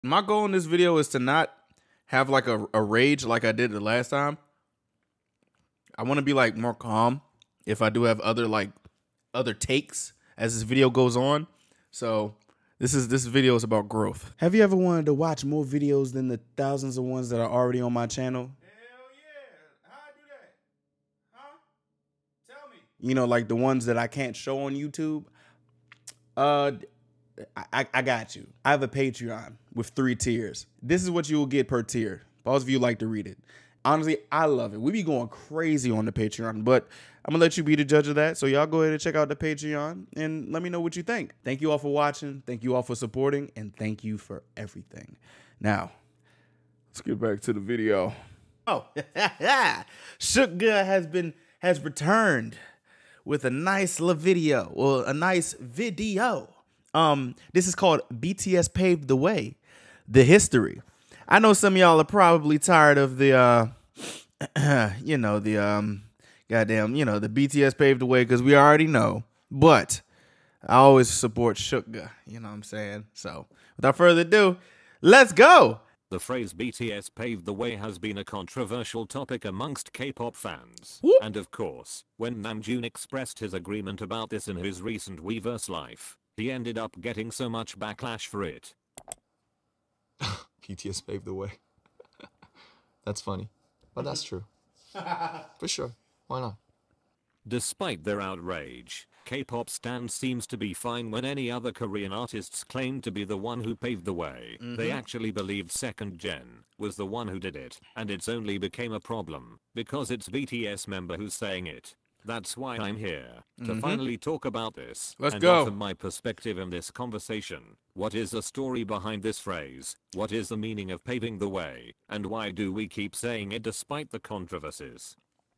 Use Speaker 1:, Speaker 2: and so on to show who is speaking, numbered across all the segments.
Speaker 1: My goal in this video is to not have like a rage like I did the last time. I want to be like more calm if I do have other takes as this video goes on. So this video is about growth. Have you ever wanted to watch more videos than the thousands of ones that are already on my channel? Hell yeah. How I do that? Huh? Tell me. You know, like the ones that I can't show on YouTube. I got you. I have a Patreon with 3 tiers. This is what you will get per tier. Pause if you like to read it. Honestly, I love it. We be going crazy on the Patreon, but I'm gonna let you be the judge of that. So y'all go ahead and check out the Patreon and let me know what you think. Thank you all for watching. Thank you all for supporting, and thank you for everything. Now, let's get back to the video. Oh, Sugar has returned with a nice little video. Well, a nice video. This is called BTS Paved the Way, the history. I know some of y'all are probably tired of the, the BTS Paved the Way, because we already know. But I always support Sugar, you know what I'm saying? So without further ado, let's go.
Speaker 2: The phrase BTS paved the way has been a controversial topic amongst K-pop fans.
Speaker 1: Whoop.
Speaker 2: And of course, when Namjoon expressed his agreement about this in his recent Weverse life, he ended up getting so much backlash for it.
Speaker 3: BTS paved the way. That's funny, but that's true. For sure. Why not?
Speaker 2: Despite their outrage, K-pop stans seems to be fine when any other Korean artists claim to be the one who paved the way. They actually believed second gen was the one who did it, and it's only became a problem because it's BTS member who's saying it. That's why I'm here, to finally talk about this and offer my perspective in this conversation. What is the story behind this phrase? What is the meaning of paving the way? And why do we keep saying it despite the controversies?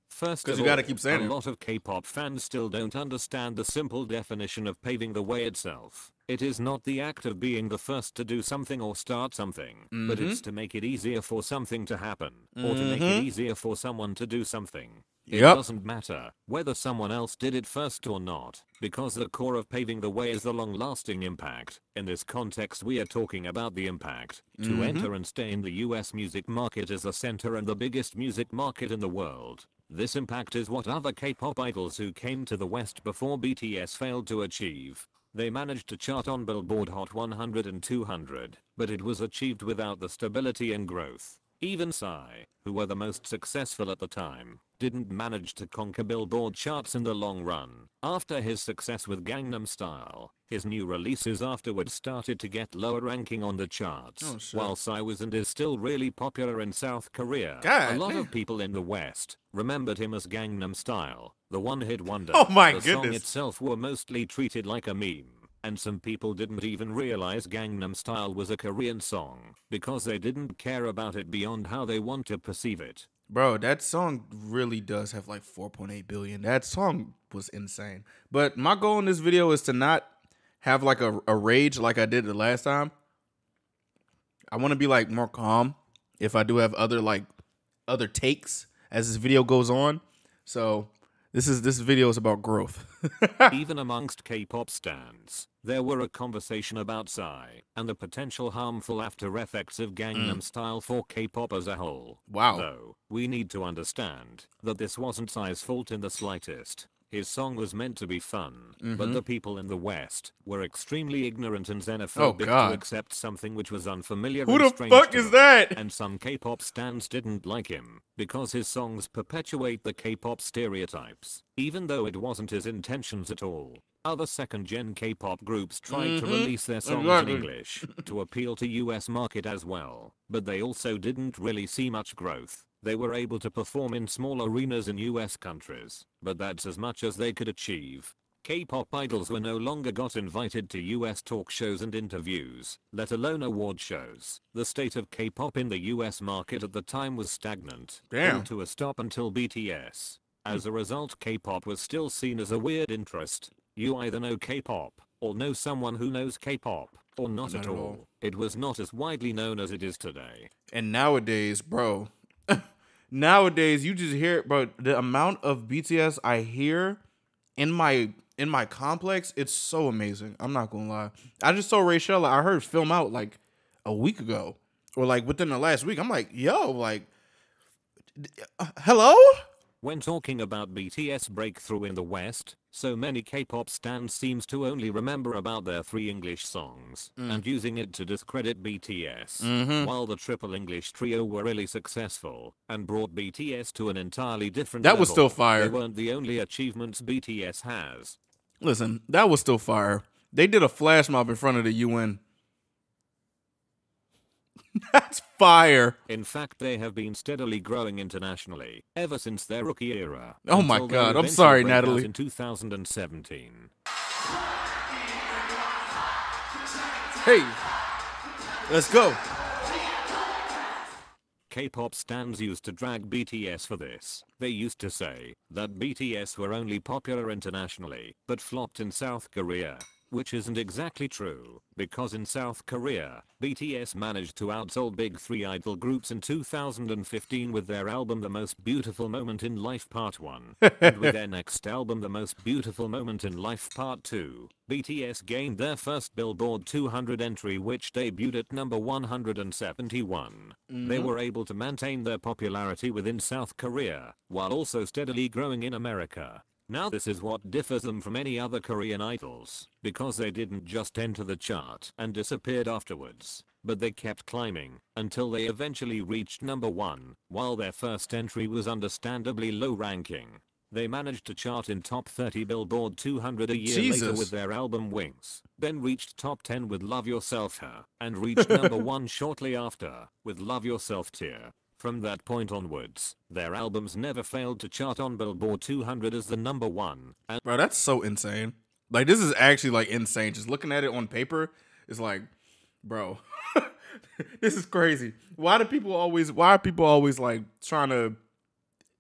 Speaker 2: First of all, a lot of K-pop fans still don't understand the simple definition of paving the way itself. It is not the act of being the first to do something or start something, but it's to make it easier for something to happen, or to make it easier for someone to do something. It doesn't matter whether someone else did it first or not, because the core of paving the way is the long-lasting impact. In this context, we are talking about the impact to enter and stay in the US music market as the center and the biggest music market in the world. This impact is what other K-pop idols who came to the West before BTS failed to achieve. They managed to chart on Billboard Hot 100 and 200, but it was achieved without the stability and growth. Even Psy, who were the most successful at the time, didn't manage to conquer Billboard charts in the long run. After his success with Gangnam Style, his new releases afterwards started to get lower ranking on the charts. While Psy was and is still really popular in South Korea, a lot of people in the West remembered him as Gangnam Style, the one-hit wonder.
Speaker 1: Oh my goodness.
Speaker 2: The song itself were mostly treated like a meme. And some people didn't even realize Gangnam Style was a Korean song, because they didn't care about it beyond how they want to perceive it.
Speaker 1: Bro, that song really does have like 4.8 billion. That song was insane. But my goal in this video is to not have like a rage like I did the last time. I want to be like more calm if I do have other takes as this video goes on. So this video is about growth.
Speaker 2: Even amongst K-pop stans, there were a conversation about Psy and the potential harmful after effects of Gangnam Style for K-pop as a whole.
Speaker 1: Wow.
Speaker 2: Though, we need to understand that this wasn't Psy's fault in the slightest. His song was meant to be fun, but the people in the West were extremely ignorant and xenophobic to accept something which was unfamiliar.
Speaker 1: Who the fuck is that?
Speaker 2: And some K-pop stans didn't like him because his songs perpetuate the K-pop stereotypes, even though it wasn't his intentions at all. Other second-gen K-pop groups tried to release their songs in English to appeal to US market as well, but they also didn't really see much growth. They were able to perform in small arenas in US countries, but that's as much as they could achieve. K-pop idols were no longer got invited to US talk shows and interviews, let alone award shows. The state of K-pop in the US market at the time was stagnant, pulled to a stop until BTS. As a result, K-pop was still seen as a weird interest. You either know K-pop, or know someone who knows K-pop, or not at all. It was not as widely known as it is today.
Speaker 1: And nowadays, bro, nowadays you just hear, bro, the amount of BTS I hear in my complex, it's so amazing. I'm not gonna lie. I just saw Rachel. I heard Film Out like a week ago or like within the last week. I'm like, yo, like, hello?
Speaker 2: When talking about BTS breakthrough in the West, so many K-pop stans seems to only remember about their 3 English songs and using it to discredit BTS. While the triple English trio were really successful and brought BTS to an entirely different
Speaker 1: That
Speaker 2: level,
Speaker 1: was still fire.
Speaker 2: they weren't the only achievements BTS has.
Speaker 1: Listen, that was still fire. They did a flash mob in front of the UN. That's fire.
Speaker 2: In fact, they have been steadily growing internationally ever since their rookie era.
Speaker 1: Oh my
Speaker 2: until their
Speaker 1: God, I'm
Speaker 2: eventual
Speaker 1: sorry,
Speaker 2: breakout
Speaker 1: Natalie.
Speaker 2: in 2017.
Speaker 1: Hey, let's go.
Speaker 2: K-pop stans used to drag BTS for this. They used to say that BTS were only popular internationally, but flopped in South Korea. Which isn't exactly true, because in South Korea, BTS managed to outsell big 3 idol groups in 2015 with their album The Most Beautiful Moment in Life Part 1, and with their next album The Most Beautiful Moment in Life Part 2, BTS gained their first Billboard 200 entry which debuted at number 171. They were able to maintain their popularity within South Korea, while also steadily growing in America. Now this is what differs them from any other Korean idols, because they didn't just enter the chart and disappeared afterwards, but they kept climbing until they eventually reached number 1, while their first entry was understandably low ranking. They managed to chart in top 30 Billboard 200 a year later with their album Wings, then reached top 10 with Love Yourself Her, and reached number 1 shortly after with Love Yourself Tear. From that point onwards, their albums never failed to chart on Billboard 200 as the number 1. And
Speaker 1: Bro, that's so insane. Like, this is actually, like, insane. Just looking at it on paper, it's like, bro, this is crazy. Why are people always, like, trying to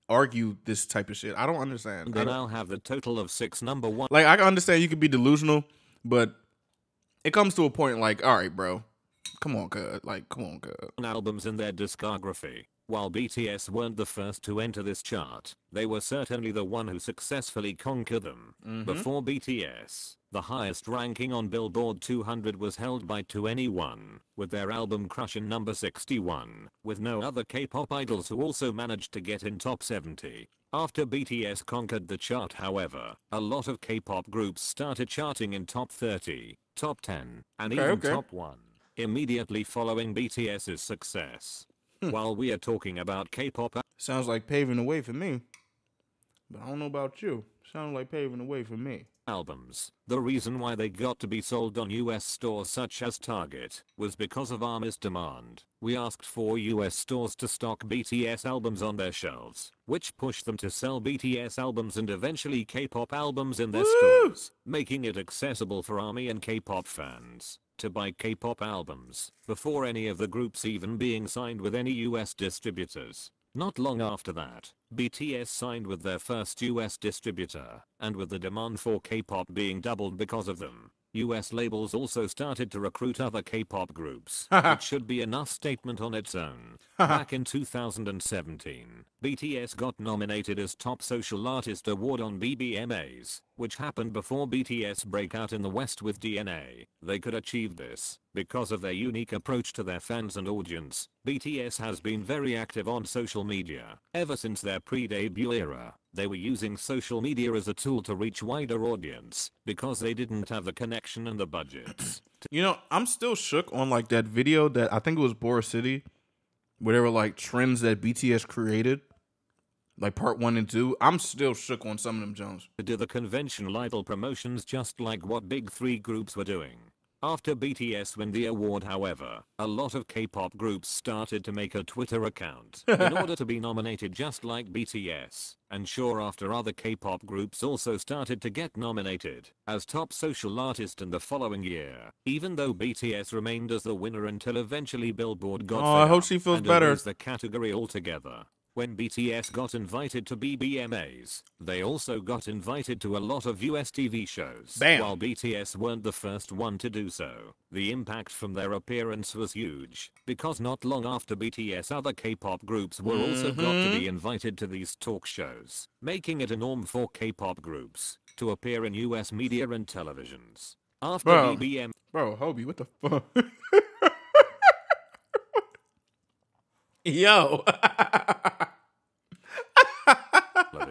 Speaker 1: argue this type of shit? I don't understand.
Speaker 2: they now have the total of 6 number 1.
Speaker 1: Like, I can understand you could be delusional, but it comes to a point, like, all right, bro. Come on, cuz. Like, come on, cuz.
Speaker 2: Albums in their discography. While BTS weren't the first to enter this chart, they were certainly the one who successfully conquered them. Before BTS, the highest ranking on Billboard 200 was held by 2NE1, with their album Crush in number 61, with no other K-pop idols who also managed to get in top 70. After BTS conquered the chart, however, a lot of K-pop groups started charting in top 30, top 10, and even top 1, immediately following BTS's success. While we are talking about K-pop,
Speaker 1: Sounds like paving the way for me. But I don't know about you. Sounds like paving the way for me.
Speaker 2: albums, the reason why they got to be sold on US stores such as Target was because of ARMY's demand. We asked for US stores to stock BTS albums on their shelves, which pushed them to sell BTS albums and eventually K-pop albums in their stores, making it accessible for ARMY and K-pop fans to buy K-pop albums before any of the groups even being signed with any US distributors. Not long after that, BTS signed with their first US distributor, and with the demand for K-pop being doubled because of them, US labels also started to recruit other K-pop groups, which should be enough statement on its own. Back in 2017, BTS got nominated as Top Social Artist Award on BBMAs, which happened before BTS breakout in the West with DNA. They could achieve this because of their unique approach to their fans and audience. BTS has been very active on social media ever since their pre-debut era. They were using social media as a tool to reach wider audience because they didn't have the connection and the budgets.
Speaker 1: You know, I'm still shook on like that video that I think it was Boris City, where they were like trends that BTS created, like part 1 and 2. I'm still shook on some of them Jones.
Speaker 2: To do the conventional idol promotions just like what big 3 groups were doing. After BTS win the award, however, a lot of K-pop groups started to make a Twitter account in order to be nominated just like BTS. And sure, after other K-pop groups also started to get nominated as Top Social Artist in the following year, even though BTS remained as the winner until eventually Billboard got
Speaker 1: I hope she feels
Speaker 2: and
Speaker 1: better.
Speaker 2: erased the category altogether. When BTS got invited to BBMAs, they also got invited to a lot of US TV shows.
Speaker 1: Bam.
Speaker 2: While BTS weren't the first one to do so, the impact from their appearance was huge, because not long after BTS, other K-pop groups were also got to be invited to these talk shows, making it a norm for K-pop groups to appear in US media and televisions. After BBM,
Speaker 1: Bro, Hobie, what the fuck? Yo.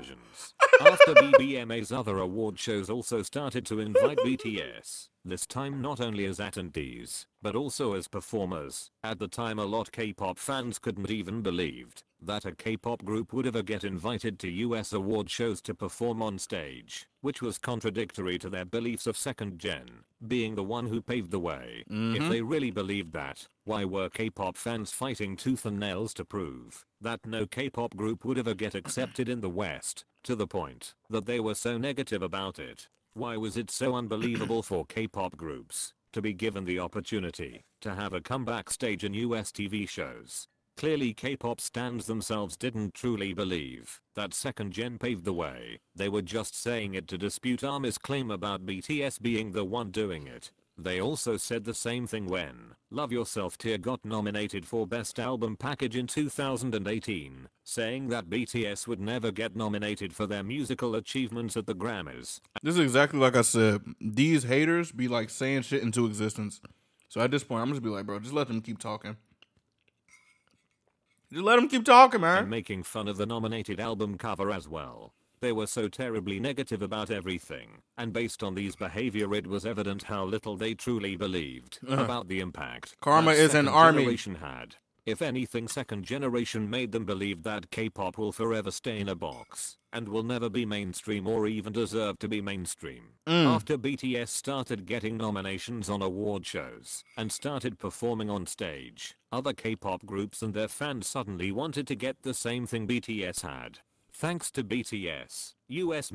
Speaker 2: televisions. After BBMA's other award shows also started to invite BTS, this time not only as attendees, but also as performers. At the time a lot K-pop fans couldn't even believe that a K-pop group would ever get invited to US award shows to perform on stage, which was contradictory to their beliefs of second gen being the one who paved the way. If they really believed that, why were K-pop fans fighting tooth and nails to prove that no K-pop group would ever get accepted in the West, to the point that they were so negative about it? Why was it so unbelievable for K-pop groups to be given the opportunity to have a comeback stage in US TV shows? Clearly K-pop stans themselves didn't truly believe that second gen paved the way. They were just saying it to dispute ARMY's claim about BTS being the one doing it. They also said the same thing when Love Yourself Tear got nominated for Best Album Package in 2018, saying that BTS would never get nominated for their musical achievements at the Grammys.
Speaker 1: This is exactly like I said. These haters be like saying shit into existence. So at this point, I'm just be like, bro, just let them keep talking. Just let them keep talking, man.
Speaker 2: And making fun of the nominated album cover as well. They were so terribly negative about everything, and based on these behavior it was evident how little they truly believed about the impact
Speaker 1: Karma
Speaker 2: that
Speaker 1: is an
Speaker 2: second
Speaker 1: army.
Speaker 2: generation had. If anything, second generation made them believe that K-pop will forever stay in a box and will never be mainstream or even deserve to be mainstream. After BTS started getting nominations on award shows and started performing on stage, other K-pop groups and their fans suddenly wanted to get the same thing BTS had. Thanks to BTS, US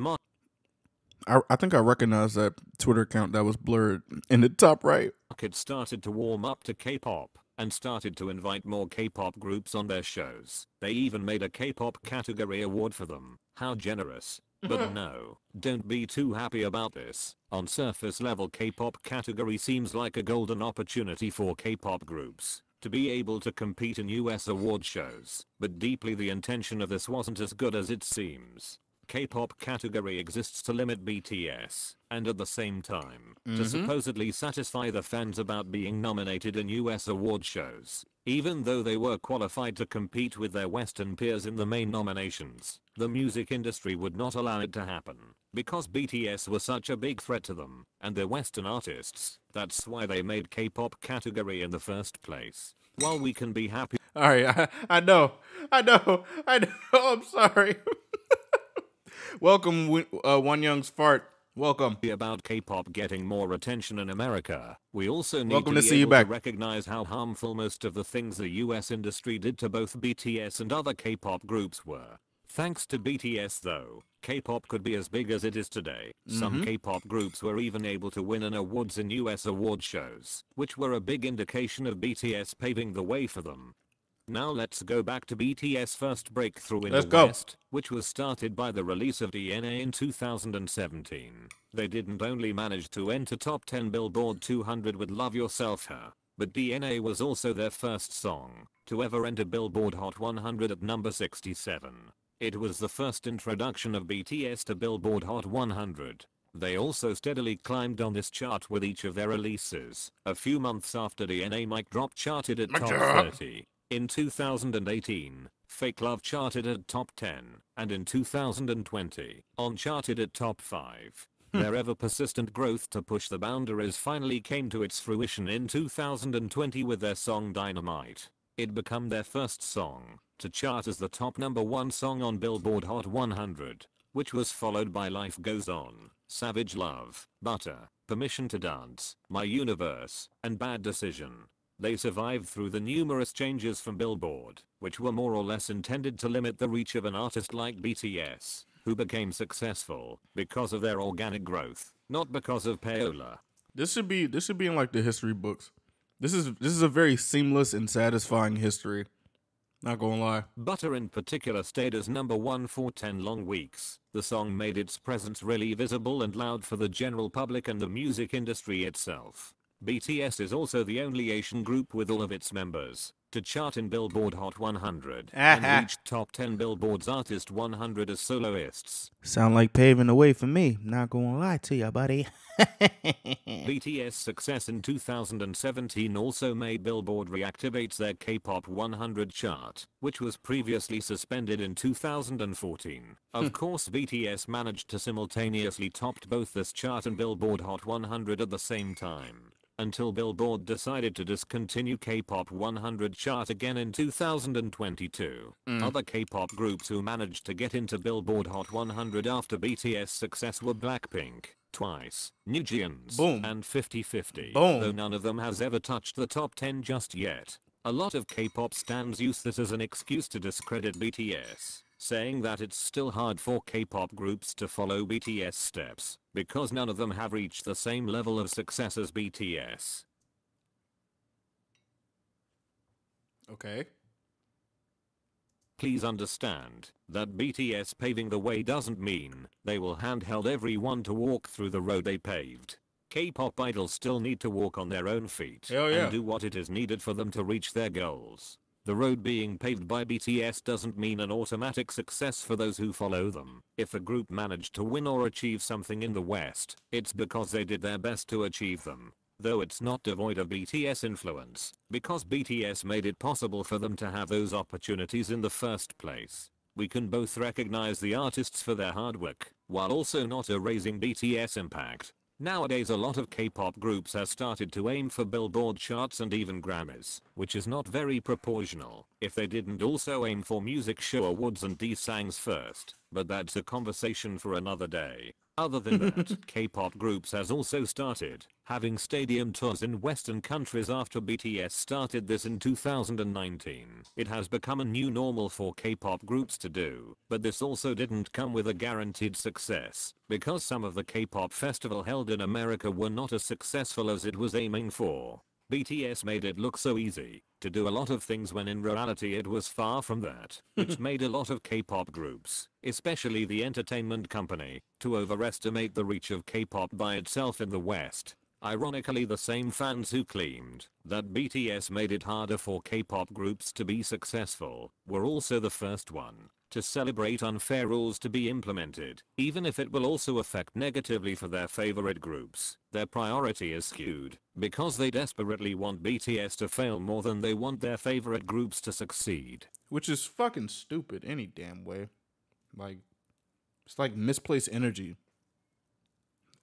Speaker 1: I think I recognize that Twitter account that was blurred in the top right.
Speaker 2: market started to warm up to K-pop and started to invite more K-pop groups on their shows. They even made a K-pop category award for them. How generous. But no, don't be too happy about this. On surface level, K-pop category seems like a golden opportunity for K-pop groups to be able to compete in US award shows, but deeply the intention of this wasn't as good as it seems. K-pop category exists to limit BTS, and at the same time, to supposedly satisfy the fans about being nominated in US award shows. Even though they were qualified to compete with their Western peers in the main nominations, the music industry would not allow it to happen, because BTS was such a big threat to them, and their Western artists. That's why they made K-pop category in the first place. While we can be happy.
Speaker 1: Alright, I know. I'm sorry. Welcome, One Young's Fart. Welcome.
Speaker 2: About K-pop getting more attention in America, we also need
Speaker 1: Welcome
Speaker 2: to
Speaker 1: to
Speaker 2: be
Speaker 1: see you
Speaker 2: able
Speaker 1: back.
Speaker 2: to recognize how harmful most of the things the US industry did to both BTS and other K-pop groups were. Thanks to BTS though, K-pop could be as big as it is today. Some K-pop groups were even able to win an awards in US award shows, which were a big indication of BTS paving the way for them. Now let's go back to BTS' first breakthrough in the West, which was started by the release of DNA in 2017. They didn't only manage to enter top 10 Billboard 200 with Love Yourself Her, but DNA was also their first song to ever enter Billboard Hot 100 at number 67. It was the first introduction of BTS to Billboard Hot 100. They also steadily climbed on this chart with each of their releases. A few months after DNA, Mic Drop charted at top 30. In 2018, Fake Love charted at top 10, and in 2020, On charted at top 5. Their ever-persistent growth to push the boundaries finally came to its fruition in 2020 with their song Dynamite. It became their first song to chart as the top #1 song on Billboard Hot 100, which was followed by Life Goes On, Savage Love, Butter, Permission to Dance, My Universe, and Bad Decision. They survived through the numerous changes from Billboard, which were more or less intended to limit the reach of an artist like BTS, who became successful because of their organic growth, not because of payola.
Speaker 1: This should be in like the history books. This is a very seamless and satisfying history. Not gonna lie.
Speaker 2: Butter in particular stayed as #1 for 10 long weeks. The song made its presence really visible and loud for the general public and the music industry itself. BTS is also the only Asian group with all of its members to chart in Billboard Hot 100 and reached top 10 Billboard's Artist 100 as soloists.
Speaker 1: Sound like paving the way for me. Not gonna lie to you, buddy.
Speaker 2: BTS' success in 2017 also made Billboard reactivate their K-pop 100 chart, which was previously suspended in 2014. Of course, BTS managed to simultaneously top both this chart and Billboard Hot 100 at the same time, until Billboard decided to discontinue K-pop 100 chart again in 2022. Other K-pop groups who managed to get into Billboard Hot 100 after BTS' success were Blackpink, Twice, New Jeans, and 50/50, though none of them has ever touched the top 10 just yet. A lot of K-pop stans use this as an excuse to discredit BTS, saying that it's still hard for K-pop groups to follow BTS steps, because none of them have reached the same level of success as BTS.
Speaker 1: Okay.
Speaker 2: Please understand that BTS paving the way doesn't mean they will handheld everyone to walk through the road they paved. K-pop idols still need to walk on their own feet and do what it is needed for them to reach their goals. The road being paved by BTS doesn't mean an automatic success for those who follow them. If a group managed to win or achieve something in the West, it's because they did their best to achieve them. Though it's not devoid of BTS influence, because BTS made it possible for them to have those opportunities in the first place. We can both recognize the artists for their hard work, while also not erasing BTS impact. Nowadays a lot of K-pop groups have started to aim for Billboard charts and even Grammys, which is not very proportional, if they didn't also aim for music show awards and D-Sangs first, but that's a conversation for another day. Other than that, K-pop groups has also started having stadium tours in Western countries after BTS started this in 2019. It has become a new normal for K-pop groups to do, but this also didn't come with a guaranteed success, because some of the K-pop festival held in America were not as successful as it was aiming for. BTS made it look so easy to do a lot of things when in reality it was far from that, which made a lot of K-pop groups, especially the entertainment company, to overestimate the reach of K-pop by itself in the West. Ironically, the same fans who claimed that BTS made it harder for K-pop groups to be successful were also the first one to celebrate unfair rules to be implemented, even if it will also affect negatively for their favorite groups. Their priority is skewed, because they desperately want BTS to fail more than they want their favorite groups to succeed.
Speaker 1: Which is fucking stupid any damn way. Like, it's like misplaced energy.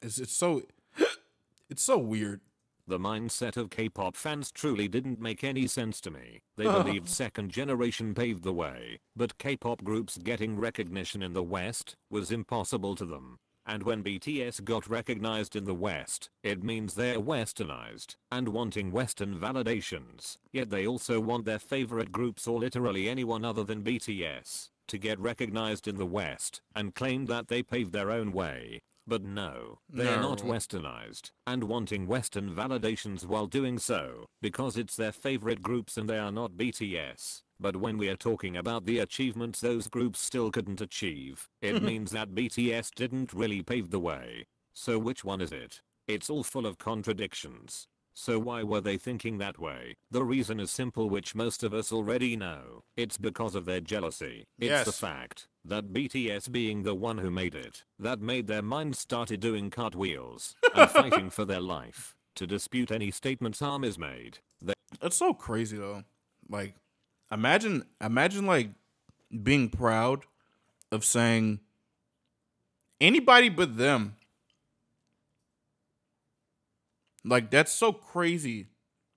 Speaker 1: It's so weird.
Speaker 2: The mindset of K-pop fans truly didn't make any sense to me. They believed second generation paved the way, but K-pop groups getting recognition in the West was impossible to them. And when BTS got recognized in the West, it means they're westernized and wanting Western validations. Yet they also want their favorite groups or literally anyone other than BTS to get recognized in the West and claim that they paved their own way. But no, they are not westernized and wanting Western validations while doing so, because it's their favorite groups and they are not BTS. But when we are talking about the achievements those groups still couldn't achieve, it means that BTS didn't really pave the way. So which one is it? It's all full of contradictions. So why were they thinking that way? The reason is simple, which most of us already know. It's because of their jealousy. It's the fact that BTS being the one who made it, that made their minds started doing cartwheels and fighting for their life to dispute any statements ARMYs made.
Speaker 1: That's so crazy though. Like, imagine like being proud of saying anybody but them. Like, that's so crazy.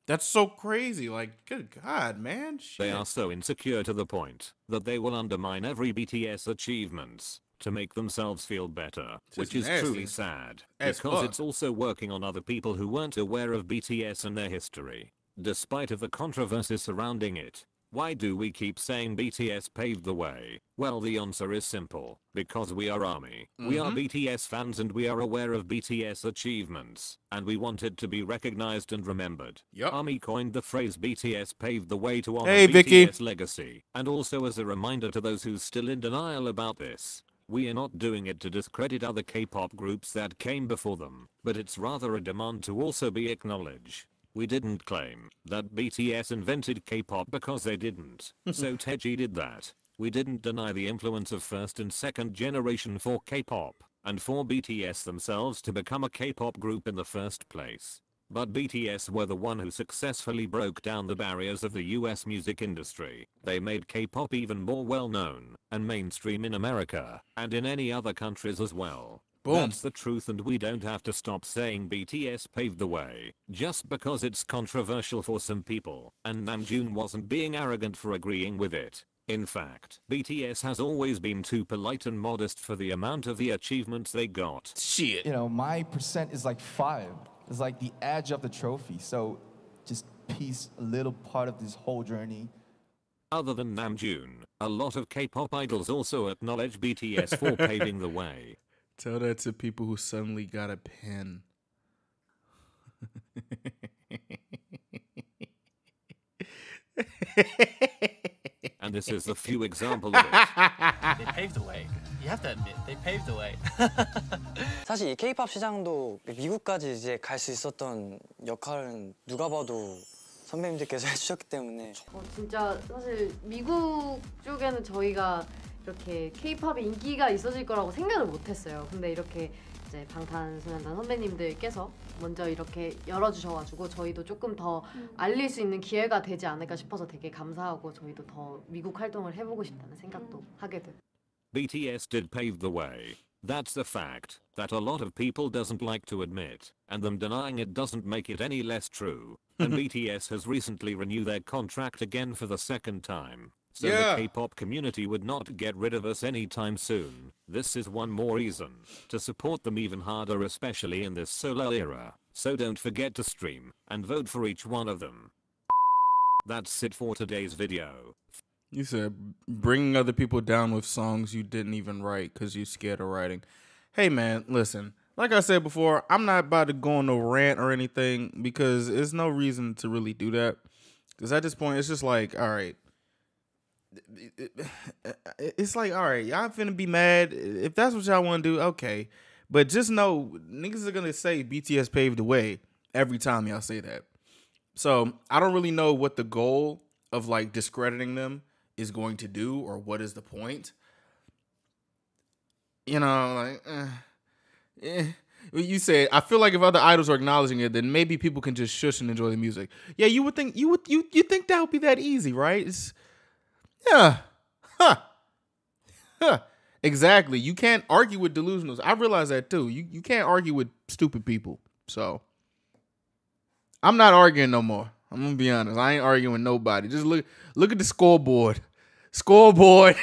Speaker 1: That's so crazy. Like, good God, man. Shit.
Speaker 2: They are so insecure to the point that they will undermine every BTS achievements to make themselves feel better, which is truly sad, because it's also working on other people who weren't aware of BTS and their history. Despite of the controversy surrounding it, why do we keep saying BTS paved the way? Well, the answer is simple. Because we are ARMY. We are BTS fans and we are aware of BTS achievements. And we want it to be recognized and remembered. ARMY coined the phrase BTS paved the way to honor BTS legacy. And also as a reminder to those who's still in denial about this. We are not doing it to discredit other K-pop groups that came before them. But it's rather a demand to also be acknowledged. We didn't claim that BTS invented K-pop because they didn't. So Taeji did that. We didn't deny the influence of first and second generation for K-pop, and for BTS themselves to become a K-pop group in the first place. But BTS were the one who successfully broke down the barriers of the US music industry. They made K-pop even more well-known and mainstream in America and in any other countries as well.
Speaker 1: Boom.
Speaker 2: That's the truth, and we don't have to stop saying BTS paved the way just because it's controversial for some people, and Namjoon wasn't being arrogant for agreeing with it. In fact, BTS has always been too polite and modest for the amount of the achievements they got.
Speaker 1: Shit.
Speaker 4: You know, my percent is like 5. It's like the edge of the trophy. So just piece a little part of this whole journey.
Speaker 2: Other than Namjoon, a lot of K-pop idols also acknowledge BTS for paving the way.
Speaker 1: Tell that to people who suddenly got a pen.
Speaker 2: And this is a few example of it.
Speaker 5: They paved the way. You have to admit, they paved the way.
Speaker 6: 사실 이 K-pop 시장도 미국까지 이제 갈 수 있었던 역할은 누가 봐도 선배님들께서 해주셨기 때문에.
Speaker 7: 진짜 사실 미국 쪽에는 저희가 이렇게 K-팝이 인기가 있어질 거라고 생각을 못했어요. 근데 이렇게 이제 방탄소년단 선배님들께서 먼저 이렇게 열어주셔가지고 저희도 조금 더 알릴 수 있는 기회가 되지 않을까 싶어서 되게 감사하고 저희도 더 미국 활동을 해보고 싶다는 생각도 하게 돼요.
Speaker 2: BTS did pave the way. That's the fact that a lot of people doesn't like to admit, and them denying it doesn't make it any less true. And BTS has recently renewed their contract again for the second time. So the K-pop community would not get rid of us anytime soon. This is one more reason to support them even harder, especially in this solo era. So don't forget to stream and vote for each one of them. That's it for today's video.
Speaker 1: You said bringing other people down with songs you didn't even write because you're scared of writing. Hey man, listen. Like I said before, I'm not about to go on no rant or anything because there's no reason to really do that. Because at this point, it's just like, all right. It's like, all right, y'all finna be mad. If that's what y'all want to do, okay. But just know, niggas are going to say BTS paved the way every time y'all say that. So I don't really know what the goal of like discrediting them is going to do or what is the point. You know, like, you said, I feel like if other idols are acknowledging it, then maybe people can just shush and enjoy the music. Yeah, you would think, you think that would be that easy, right? Yeah. Huh. Exactly. You can't argue with delusionals. I realize that too. You can't argue with stupid people. So I'm not arguing no more. I'm gonna be honest. I ain't arguing with nobody. Just look at the scoreboard. Scoreboard.